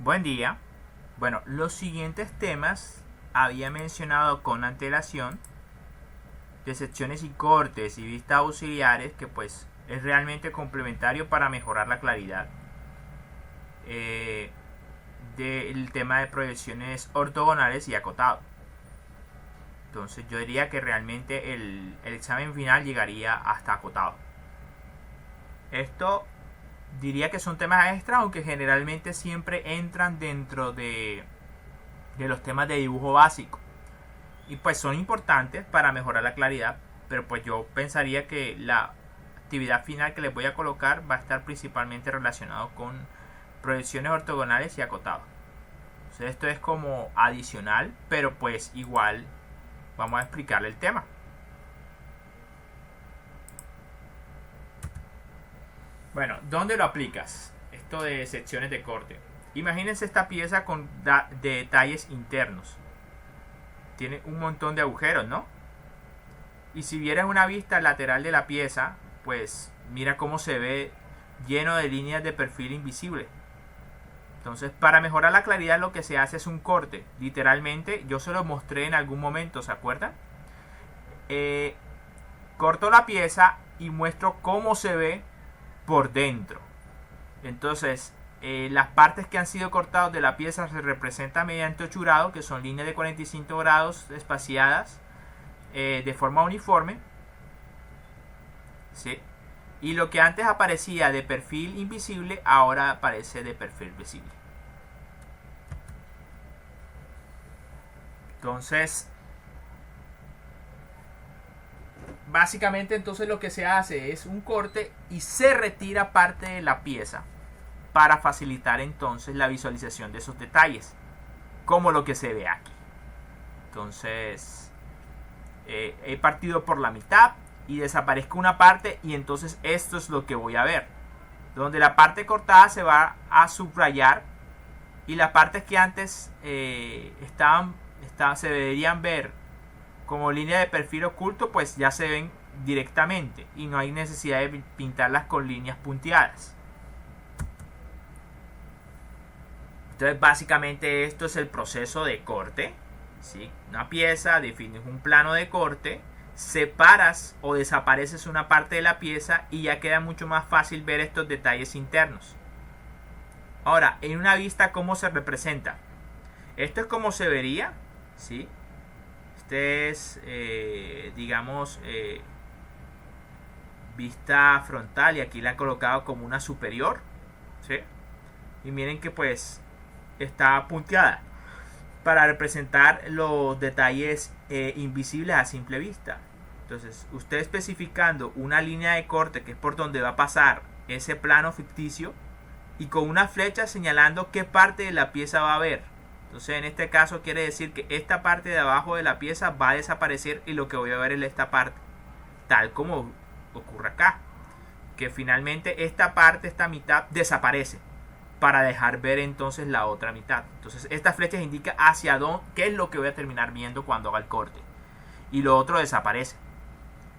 Buen día. Bueno, los siguientes temas había mencionado con antelación de secciones y cortes y vistas auxiliares que pues es realmente complementario para mejorar la claridad. Del tema de proyecciones ortogonales y acotado. Entonces yo diría que realmente el examen final llegaría hasta acotado. Esto diría que son temas extra, aunque generalmente siempre entran dentro de los temas de dibujo básico. Y pues son importantes para mejorar la claridad, pero pues yo pensaría que la actividad final que les voy a colocar va a estar principalmente relacionado con proyecciones ortogonales y acotado. Entonces esto es como adicional, pero pues igual vamos a explicarle el tema. Bueno, ¿dónde lo aplicas? Esto de secciones de corte. Imagínense esta pieza con detalles internos. Tiene un montón de agujeros, ¿no? Y si vieras una vista lateral de la pieza, pues mira cómo se ve lleno de líneas de perfil invisible. Entonces, para mejorar la claridad lo que se hace es un corte. Literalmente, yo se lo mostré en algún momento, ¿se acuerdan? Corto la pieza y muestro cómo se ve por dentro. Entonces, las partes que han sido cortadas de la pieza se representan mediante ochurado, que son líneas de 45 grados espaciadas de forma uniforme. ¿Sí? Y lo que antes aparecía de perfil invisible, ahora aparece de perfil visible. Entonces, básicamente entonces lo que se hace es un corte y se retira parte de la pieza para facilitar entonces la visualización de esos detalles, como lo que se ve aquí. Entonces, he partido por la mitad y desaparezco una parte, y entonces esto es lo que voy a ver, donde la parte cortada se va a subrayar y las partes que antes se deberían ver como línea de perfil oculto, pues ya se ven directamente y no hay necesidad de pintarlas con líneas punteadas. Entonces básicamente esto es el proceso de corte, ¿sí? Una pieza, defines un plano de corte, separas o desapareces una parte de la pieza y ya queda mucho más fácil ver estos detalles internos. Ahora, en una vista, ¿cómo se representa? Esto es como se vería, ¿sí? Este es, digamos, vista frontal, y aquí la he colocado como una superior, ¿sí? Y miren que pues está punteada para representar los detalles invisibles a simple vista. Entonces, usted especificando una línea de corte que es por donde va a pasar ese plano ficticio, y con una flecha señalando qué parte de la pieza va a ver. Entonces, en este caso quiere decir que esta parte de abajo de la pieza va a desaparecer y lo que voy a ver es esta parte, tal como ocurre acá, que finalmente esta parte, esta mitad desaparece para dejar ver entonces la otra mitad. Entonces esta flecha indica hacia dónde, qué es lo que voy a terminar viendo cuando haga el corte, y lo otro desaparece.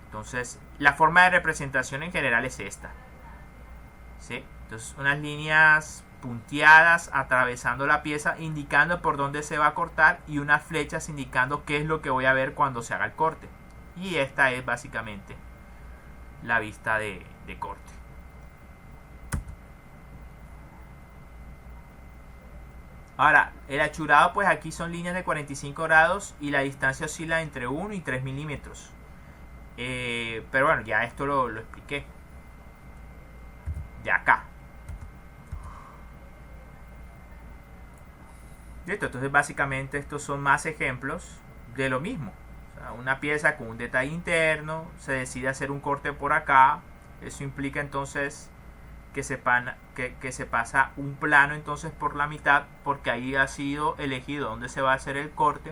Entonces la forma de representación en general es esta, ¿sí? Entonces unas líneas punteadas atravesando la pieza indicando por dónde se va a cortar, y unas flechas indicando qué es lo que voy a ver cuando se haga el corte. Y esta es básicamente la vista de corte. Ahora, el achurado, pues aquí son líneas de 45 grados y la distancia oscila entre 1 y 3 milímetros. Pero bueno, ya esto lo expliqué. De acá. ¿Listo? Entonces básicamente estos son más ejemplos de lo mismo. O sea, una pieza con un detalle interno, se decide hacer un corte por acá. Eso implica entonces que se pasa un plano entonces por la mitad, porque ahí ha sido elegido dónde se va a hacer el corte.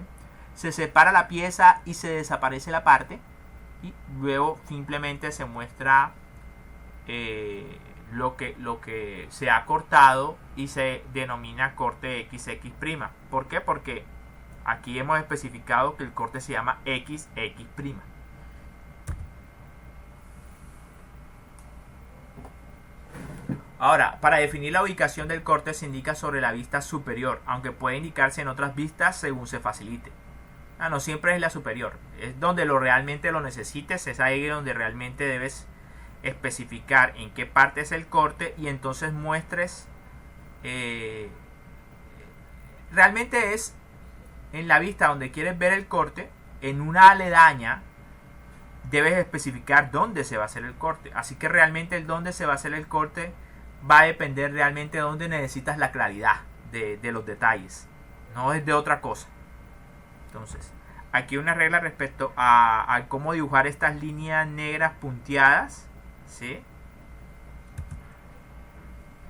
Se separa la pieza y se desaparece la parte, y luego simplemente se muestra lo que se ha cortado y se denomina corte XX'. ¿Por qué? Porque aquí hemos especificado que el corte se llama XX'. Ahora, para definir la ubicación del corte se indica sobre la vista superior, aunque puede indicarse en otras vistas según se facilite. No siempre es la superior, es donde realmente lo necesites, es ahí donde realmente debes especificar en qué parte es el corte y entonces muestres, realmente es en la vista donde quieres ver el corte, en una aledaña debes especificar dónde se va a hacer el corte, así que realmente el dónde se va a hacer el corte va a depender realmente de dónde necesitas la claridad de los detalles, no es de otra cosa. Entonces, aquí una regla respecto a cómo dibujar estas líneas negras punteadas, ¿sí?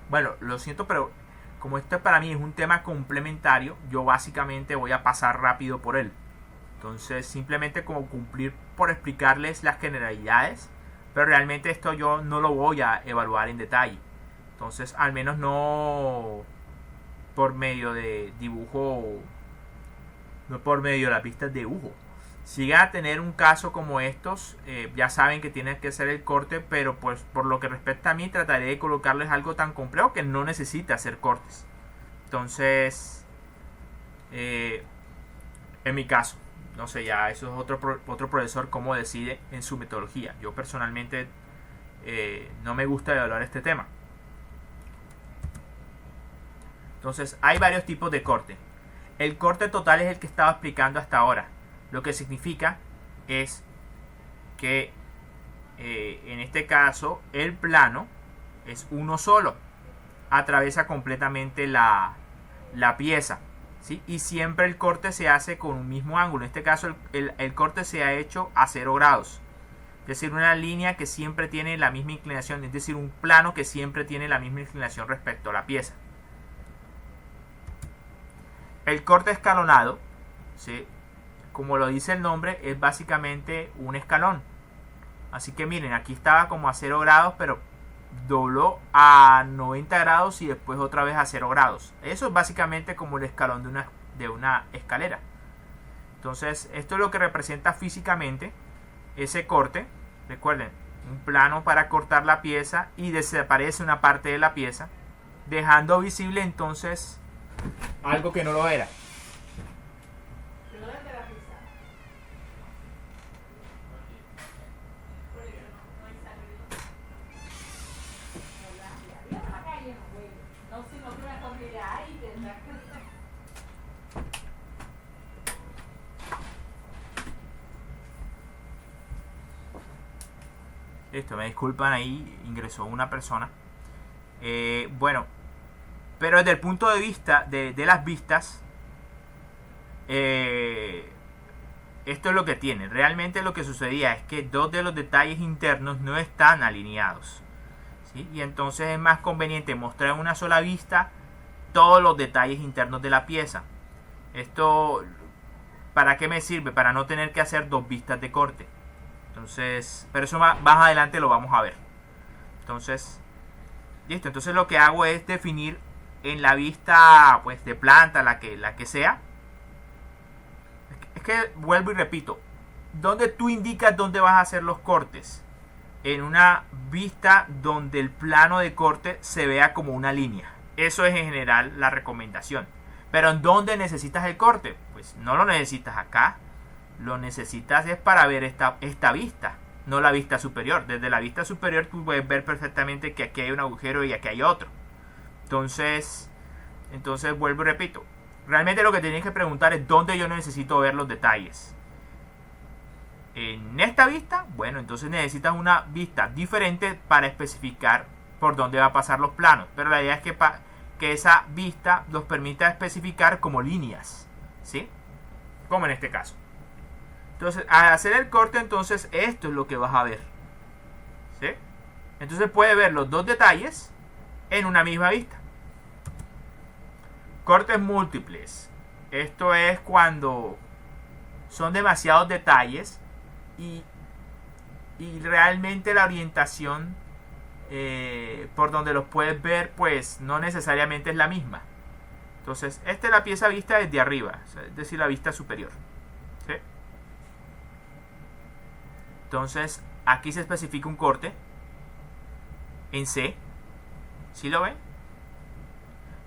Bueno, lo siento, pero como esto para mí es un tema complementario, yo básicamente voy a pasar rápido por él. Entonces, simplemente como cumplir por explicarles las generalidades, pero realmente esto yo no lo voy a evaluar en detalle. Entonces, al menos no por medio de dibujo, no por medio de las pistas de dibujo. Si llegan a tener un caso como estos, ya saben que tienen que hacer el corte, pero pues por lo que respecta a mí trataré de colocarles algo tan complejo que no necesita hacer cortes. Entonces, en mi caso, no sé, ya eso es otro profesor cómo decide en su metodología. Yo personalmente no me gusta evaluar este tema. Entonces, hay varios tipos de corte. El corte total es el que estaba explicando hasta ahora. Lo que significa es que en este caso el plano es uno solo. Atraviesa completamente la pieza, ¿sí? Y siempre el corte se hace con un mismo ángulo. En este caso el corte se ha hecho a 0 grados. Es decir, una línea que siempre tiene la misma inclinación. Es decir, un plano que siempre tiene la misma inclinación respecto a la pieza. El corte escalonado, ¿sí? Como lo dice el nombre, es básicamente un escalón. Así que miren, aquí estaba como a 0 grados, pero dobló a 90 grados y después otra vez a 0 grados. Eso es básicamente como el escalón de una escalera. Entonces, esto es lo que representa físicamente ese corte. Recuerden, un plano para cortar la pieza y desaparece una parte de la pieza, dejando visible entonces algo que no lo era. Listo, me disculpan, ahí ingresó una persona. Bueno, pero desde el punto de vista de las vistas, esto es lo que tiene. Realmente lo que sucedía es que dos de los detalles internos no están alineados, ¿sí? Y entonces es más conveniente mostrar en una sola vista todos los detalles internos de la pieza. Esto, ¿para qué me sirve? Para no tener que hacer dos vistas de corte. Entonces, pero eso más adelante lo vamos a ver. Entonces, listo. Entonces lo que hago es definir en la vista, pues, de planta, la que sea. Es que vuelvo y repito, ¿dónde tú indicas dónde vas a hacer los cortes? En una vista donde el plano de corte se vea como una línea. Eso es en general la recomendación. Pero ¿en dónde necesitas el corte? Pues no lo necesitas acá. Lo necesitas es para ver esta vista, no la vista superior. Desde la vista superior tú puedes ver perfectamente que aquí hay un agujero y aquí hay otro. Entonces vuelvo y repito, realmente lo que tienes que preguntar es dónde yo necesito ver los detalles. En esta vista, bueno, entonces necesitas una vista diferente para especificar por dónde va a pasar los planos. Pero la idea es que esa vista los permita especificar como líneas, ¿sí? Como en este caso. Entonces, al hacer el corte, entonces esto es lo que vas a ver, ¿sí? Entonces puedes ver los dos detalles en una misma vista. Cortes múltiples. Esto es cuando son demasiados detalles y realmente la orientación por donde los puedes ver, pues no necesariamente es la misma. Entonces, esta es la pieza vista desde arriba, es decir, la vista superior, ¿sí? Entonces, aquí se especifica un corte en C. ¿Sí lo ven?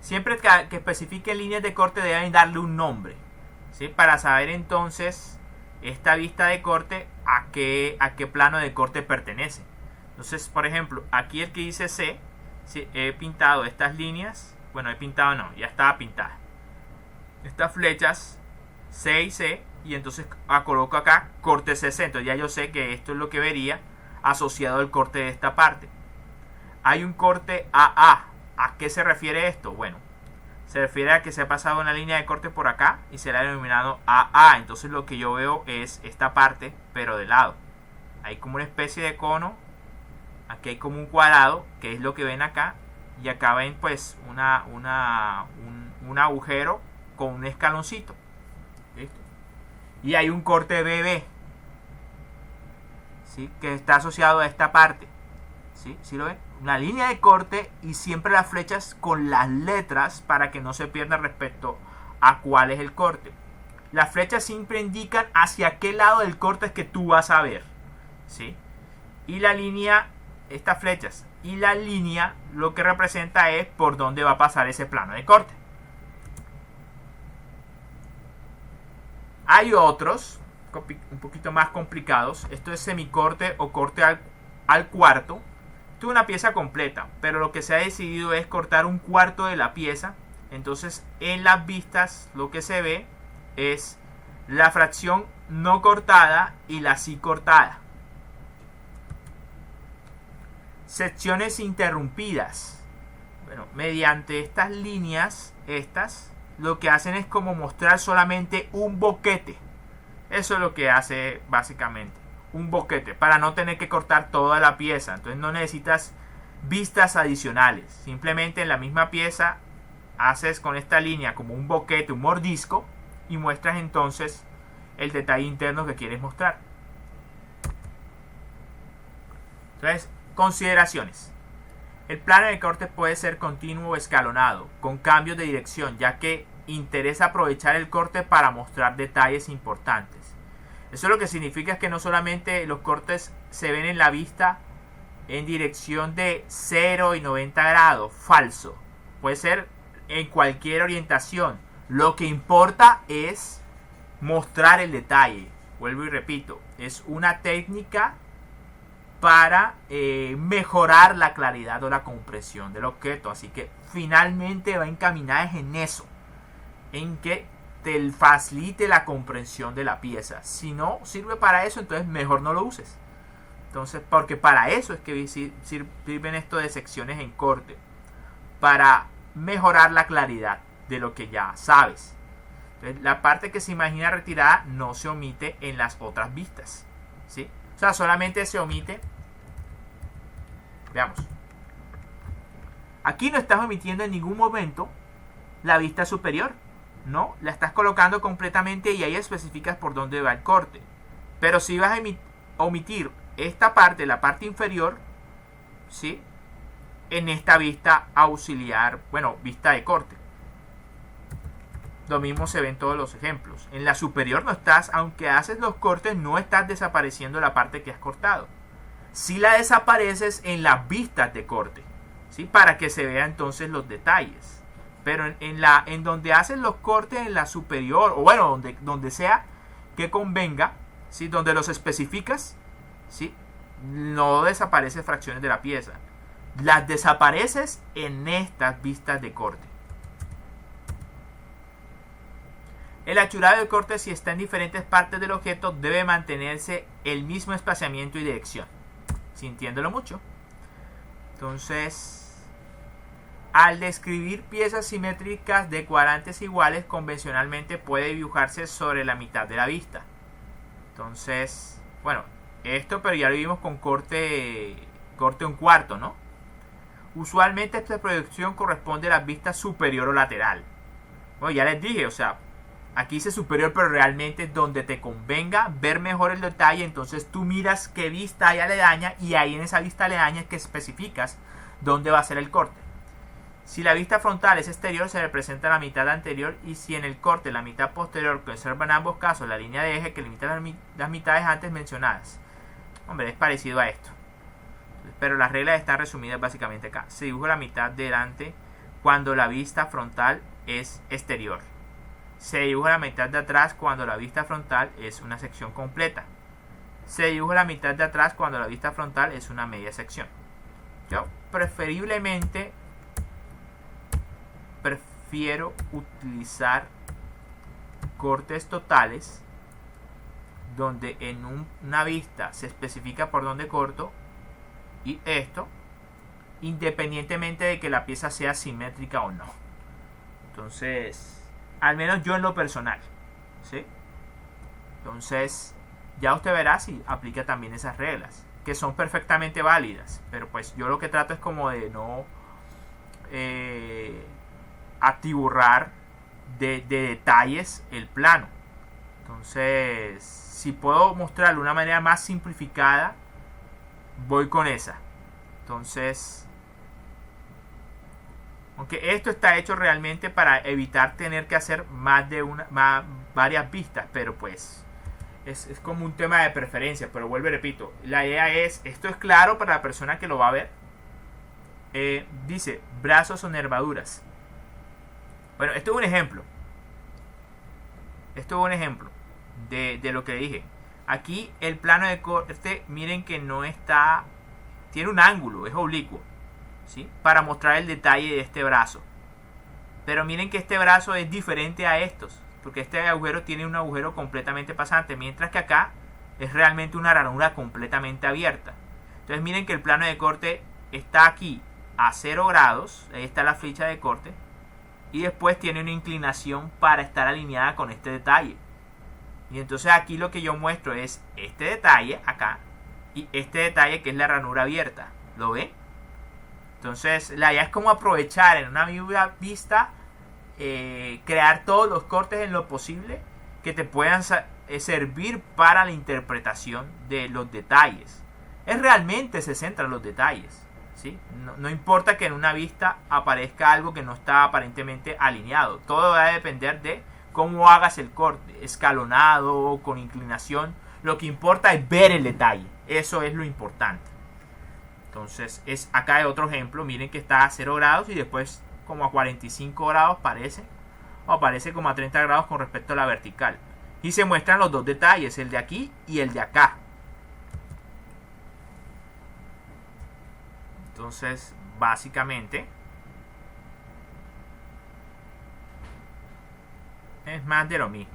Siempre que especifiquen líneas de corte deben darle un nombre, ¿sí? Para saber entonces esta vista de corte a qué plano de corte pertenece. Entonces, por ejemplo, aquí el que dice C, ¿sí? He pintado estas líneas. Bueno, he pintado no, ya estaba pintada. Estas flechas C y C, y entonces coloco acá corte CC. Entonces ya yo sé que esto es lo que vería asociado al corte de esta parte. Hay un corte AA. ¿A qué se refiere esto? Bueno, se refiere a que se ha pasado una línea de corte por acá y se la ha denominado AA. Entonces lo que yo veo es esta parte, pero de lado. Hay como una especie de cono. Aquí hay como un cuadrado, que es lo que ven acá. Y acá ven pues un agujero con un escaloncito. ¿Listo? Y hay un corte BB, ¿sí? Que está asociado a esta parte. ¿Sí? ¿Sí lo ven? Una línea de corte y siempre las flechas con las letras para que no se pierda respecto a cuál es el corte. Las flechas siempre indican hacia qué lado del corte es que tú vas a ver, ¿sí? Y la línea, estas flechas y la línea lo que representa es por dónde va a pasar ese plano de corte. Hay otros un poquito más complicados. Esto es semicorte o corte al cuarto. Esto es una pieza completa, pero lo que se ha decidido es cortar un cuarto de la pieza. Entonces en las vistas lo que se ve es la fracción no cortada y la sí cortada. Secciones interrumpidas. Bueno, mediante estas líneas, lo que hacen es como mostrar solamente un boquete. Eso es lo que hace básicamente un boquete, para no tener que cortar toda la pieza. Entonces no necesitas vistas adicionales. Simplemente en la misma pieza haces con esta línea como un boquete, un mordisco, y muestras entonces el detalle interno que quieres mostrar. Entonces, consideraciones. El plano de corte puede ser continuo o escalonado, con cambios de dirección, ya que interesa aprovechar el corte para mostrar detalles importantes. Eso lo que significa es que no solamente los cortes se ven en la vista en dirección de 0 y 90 grados, falso. Puede ser en cualquier orientación. Lo que importa es mostrar el detalle. Vuelvo y repito, es una técnica para mejorar la claridad o la compresión del objeto. Así que finalmente va encaminada en eso, en que te facilite la comprensión de la pieza. Si no sirve para eso, entonces mejor no lo uses. Entonces, porque para eso es que sirven esto de secciones en corte, para mejorar la claridad de lo que ya sabes. Entonces, la parte que se imagina retirada no se omite en las otras vistas, ¿sí? O sea, solamente se omite. Veamos. Aquí no estás omitiendo en ningún momento la vista superior. No, la estás colocando completamente y ahí especificas por dónde va el corte. Pero si vas a omitir esta parte, la parte inferior, ¿sí? En esta vista auxiliar, bueno, vista de corte. Lo mismo se ve en todos los ejemplos. En la superior no estás, aunque haces los cortes, no estás desapareciendo la parte que has cortado. Si la desapareces en las vistas de corte, ¿sí? Para que se vean entonces los detalles. Pero en donde haces los cortes en la superior, o bueno, donde sea que convenga, ¿sí? Donde los especificas, ¿sí? No desaparecen fracciones de la pieza. Las desapareces en estas vistas de corte. El achurado del corte, si está en diferentes partes del objeto, debe mantenerse el mismo espaciamiento y dirección, sintiéndolo mucho. Entonces, al describir piezas simétricas de cuadrantes iguales, convencionalmente puede dibujarse sobre la mitad de la vista. Entonces, bueno, esto, pero ya lo vimos con corte un cuarto, ¿no? Usualmente esta proyección corresponde a la vista superior o lateral. Bueno, ya les dije, o sea, aquí dice superior, pero realmente donde te convenga ver mejor el detalle, entonces tú miras qué vista hay aledaña y ahí en esa vista aledaña es que especificas dónde va a ser el corte. Si la vista frontal es exterior, se representa la mitad anterior, y si en el corte la mitad posterior conserva en ambos casos la línea de eje que limita las mitades antes mencionadas. Hombre, es parecido a esto. pero las reglas están resumidas básicamente acá. Se dibuja la mitad delante cuando la vista frontal es exterior. Se dibuja la mitad de atrás cuando la vista frontal es una sección completa. Se dibuja la mitad de atrás cuando la vista frontal es una media sección. Yo preferiblemente prefiero utilizar cortes totales donde en una vista se especifica por dónde corto, y esto independientemente de que la pieza sea simétrica o no. Entonces, al menos yo en lo personal, ¿sí? Entonces, ya usted verá si aplica también esas reglas, que son perfectamente válidas, pero pues yo lo que trato es como de no atiborrar de detalles el plano. Entonces, si puedo mostrarlo de una manera más simplificada, voy con esa. Entonces, aunque esto está hecho realmente para evitar tener que hacer varias vistas, pero pues es como un tema de preferencia. Pero vuelvo y repito, la idea es, esto es claro para la persona que lo va a ver. Dice brazos o nervaduras. Bueno, esto es un ejemplo. Esto es un ejemplo de lo que dije. Aquí el plano de corte, miren que no está, tiene un ángulo, es oblicuo, ¿sí? Para mostrar el detalle de este brazo. Pero miren que este brazo es diferente a estos, porque este agujero tiene un agujero completamente pasante, mientras que acá es realmente una ranura completamente abierta. Entonces miren que el plano de corte está aquí a 0 grados, ahí está la flecha de corte, y después tiene una inclinación para estar alineada con este detalle. Y entonces aquí lo que yo muestro es este detalle acá y este detalle que es la ranura abierta. ¿Lo ven? Entonces la idea es como aprovechar en una misma vista, crear todos los cortes en lo posible que te puedan servir para la interpretación de los detalles. Es realmente se centra en los detalles, ¿sí? No importa que en una vista aparezca algo que no está aparentemente alineado. Todo va a depender de cómo hagas el corte, escalonado o con inclinación. Lo que importa es ver el detalle. Eso es lo importante. Entonces, acá hay otro ejemplo. Miren que está a 0 grados y después como a 45 grados parece. O aparece como a 30 grados con respecto a la vertical. Y se muestran los dos detalles, el de aquí y el de acá. Entonces, básicamente, es más de lo mismo.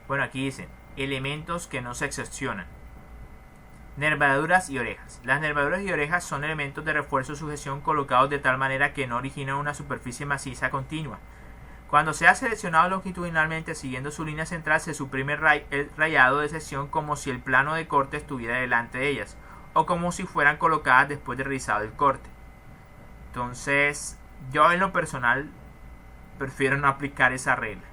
Bueno, aquí dicen elementos que no se excepcionan. Nervaduras y orejas. Las nervaduras y orejas son elementos de refuerzo o sujeción colocados de tal manera que no originan una superficie maciza continua. Cuando sea seleccionado longitudinalmente siguiendo su línea central, se suprime el rayado de sección como si el plano de corte estuviera delante de ellas, o como si fueran colocadas después de realizado el corte. Entonces, yo en lo personal prefiero no aplicar esa regla.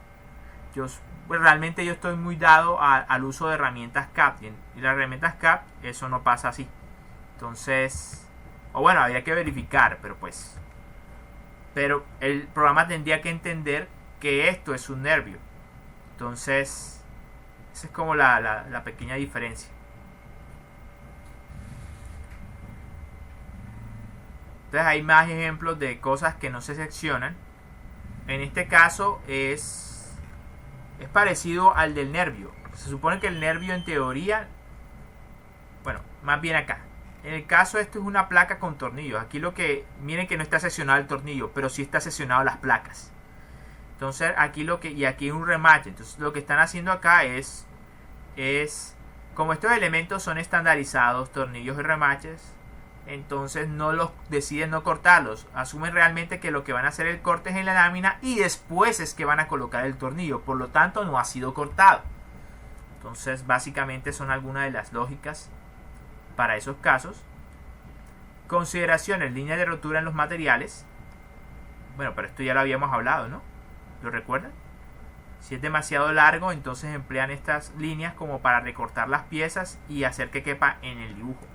Realmente yo estoy muy dado al uso de herramientas CAD, y las herramientas CAD eso no pasa así. Entonces, o bueno, habría que verificar, pero el programa tendría que entender que esto es un nervio. Entonces, esa es como la pequeña diferencia. Entonces hay más ejemplos de cosas que no se seccionan. En este caso es parecido al del nervio. Se supone que el nervio en teoría, bueno, más bien acá. En el caso esto es una placa con tornillos. Aquí miren que no está seccionado el tornillo, pero sí está seccionado las placas. Entonces aquí y aquí hay un remache. Entonces lo que están haciendo acá es como estos elementos son estandarizados, tornillos y remaches, entonces deciden no cortarlos. Asumen realmente que lo que van a hacer el corte es en la lámina y después es que van a colocar el tornillo. Por lo tanto no ha sido cortado. Entonces básicamente son algunas de las lógicas para esos casos. Consideraciones, líneas de rotura en los materiales. Bueno, pero esto ya lo habíamos hablado, ¿no? ¿Lo recuerdan? Si es demasiado largo, entonces emplean estas líneas como para recortar las piezas y hacer que quepa en el dibujo.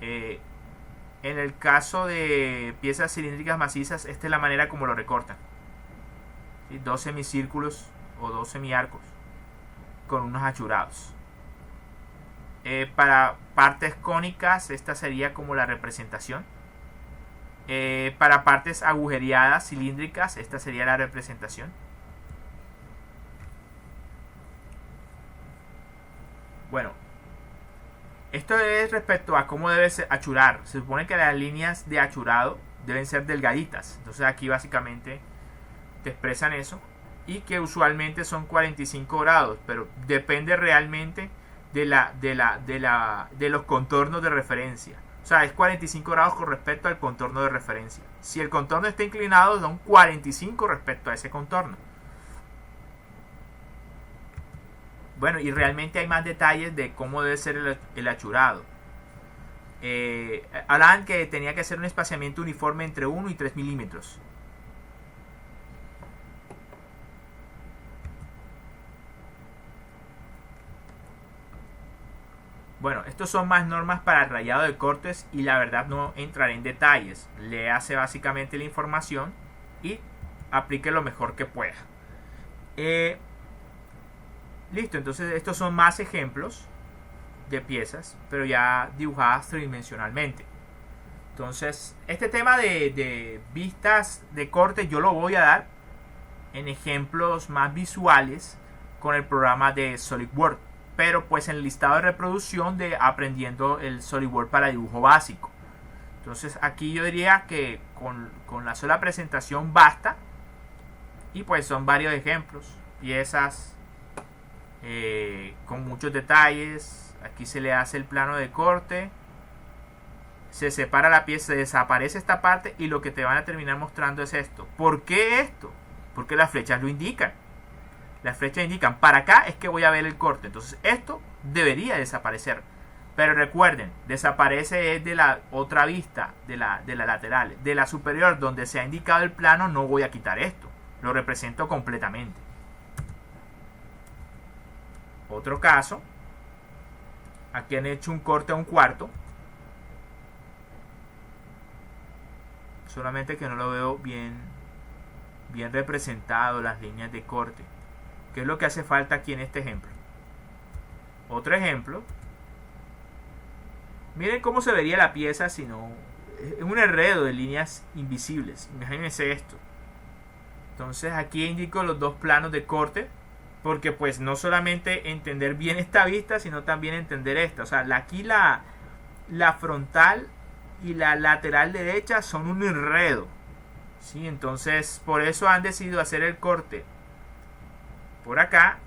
En el caso de piezas cilíndricas macizas, esta es la manera como lo recortan. ¿Sí? 2 semicírculos o dos semiarcos con unos achurados. Para partes cónicas, esta sería como la representación. Para partes agujereadas, cilíndricas, esta sería la representación. Bueno, esto es respecto a cómo debe achurar. Se supone que las líneas de achurado deben ser delgaditas. Entonces aquí básicamente te expresan eso. Y que usualmente son 45 grados. Pero depende realmente de los contornos de referencia. O sea, es 45 grados con respecto al contorno de referencia. Si el contorno está inclinado, son 45 respecto a ese contorno. Bueno, y realmente hay más detalles de cómo debe ser el achurado. Hablaban que tenía que ser un espaciamiento uniforme entre 1 y 3 milímetros. Bueno, estos son más normas para el rayado de cortes y la verdad no entraré en detalles. Le hace básicamente la información y aplique lo mejor que pueda. Listo, entonces estos son más ejemplos de piezas, pero ya dibujadas tridimensionalmente. Entonces, este tema de vistas de corte yo lo voy a dar en ejemplos más visuales con el programa de SolidWorks. Pero pues en el listado de reproducción de aprendiendo el SolidWorks para dibujo básico. Entonces aquí yo diría que con la sola presentación basta. Y pues son varios ejemplos. Piezas con muchos detalles. Aquí se le hace el plano de corte. Se separa la pieza, se desaparece esta parte. Y lo que te van a terminar mostrando es esto. ¿Por qué esto? Porque las flechas lo indican. Las flechas indican, para acá es que voy a ver el corte. Entonces esto debería desaparecer. Pero recuerden, desaparece de la otra vista, de la lateral. De la superior, donde se ha indicado el plano, no voy a quitar esto. Lo represento completamente. Otro caso. Aquí han hecho un corte a un cuarto. Solamente que no lo veo bien representado las líneas de corte. ¿Qué es lo que hace falta aquí en este ejemplo? Otro ejemplo. Miren cómo se vería la pieza si no... Es un enredo de líneas invisibles. Imagínense esto. Entonces aquí indico los dos planos de corte. Porque pues no solamente entender bien esta vista, sino también entender esta. O sea, aquí la frontal y la lateral derecha son un enredo. ¿Sí? Entonces por eso han decidido hacer el corte por acá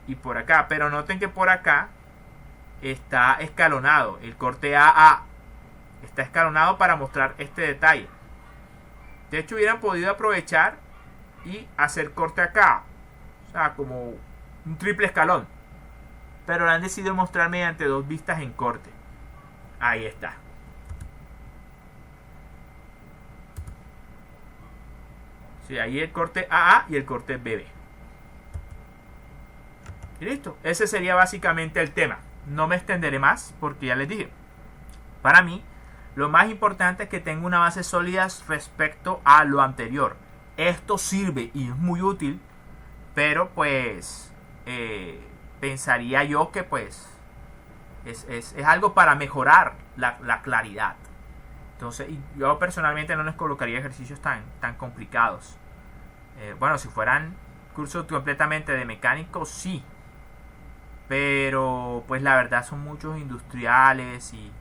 y por acá, pero noten que por acá está escalonado, el corte AA está escalonado para mostrar este detalle. De hecho hubieran podido aprovechar y hacer corte acá, o sea, como un triple escalón, pero lo han decidido mostrar mediante dos vistas en corte. Ahí está. Sí, ahí el corte AA y el corte BB. Y listo, ese sería básicamente el tema. No me extenderé más porque ya les dije. Para mí, lo más importante es que tenga una base sólida respecto a lo anterior. Esto sirve y es muy útil, pero pues pensaría yo que pues es algo para mejorar la claridad. Entonces, yo personalmente no les colocaría ejercicios tan complicados. Bueno, si fueran cursos completamente de mecánico, sí. Pero pues la verdad son muchos industriales y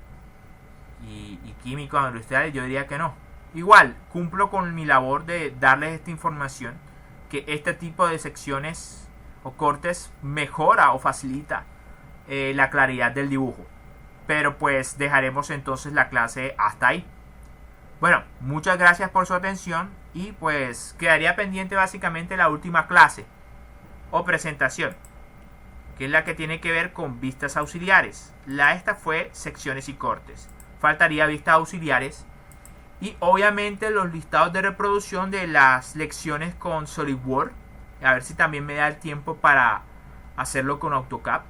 químicos industriales, yo diría que no. Igual, cumplo con mi labor de darles esta información, que este tipo de secciones o cortes mejora o facilita la claridad del dibujo. Pero pues dejaremos entonces la clase hasta ahí. Bueno, muchas gracias por su atención y pues quedaría pendiente básicamente la última clase o presentación, que es la que tiene que ver con vistas auxiliares. Esta fue secciones y cortes. Faltaría vistas auxiliares y obviamente los listados de reproducción de las lecciones con SolidWorks. A ver si también me da el tiempo para hacerlo con AutoCAD,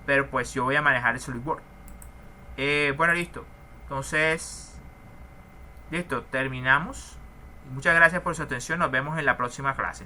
pero pues yo voy a manejar el SolidWorks. Bueno, listo. Entonces, listo, terminamos. Muchas gracias por su atención. Nos vemos en la próxima clase.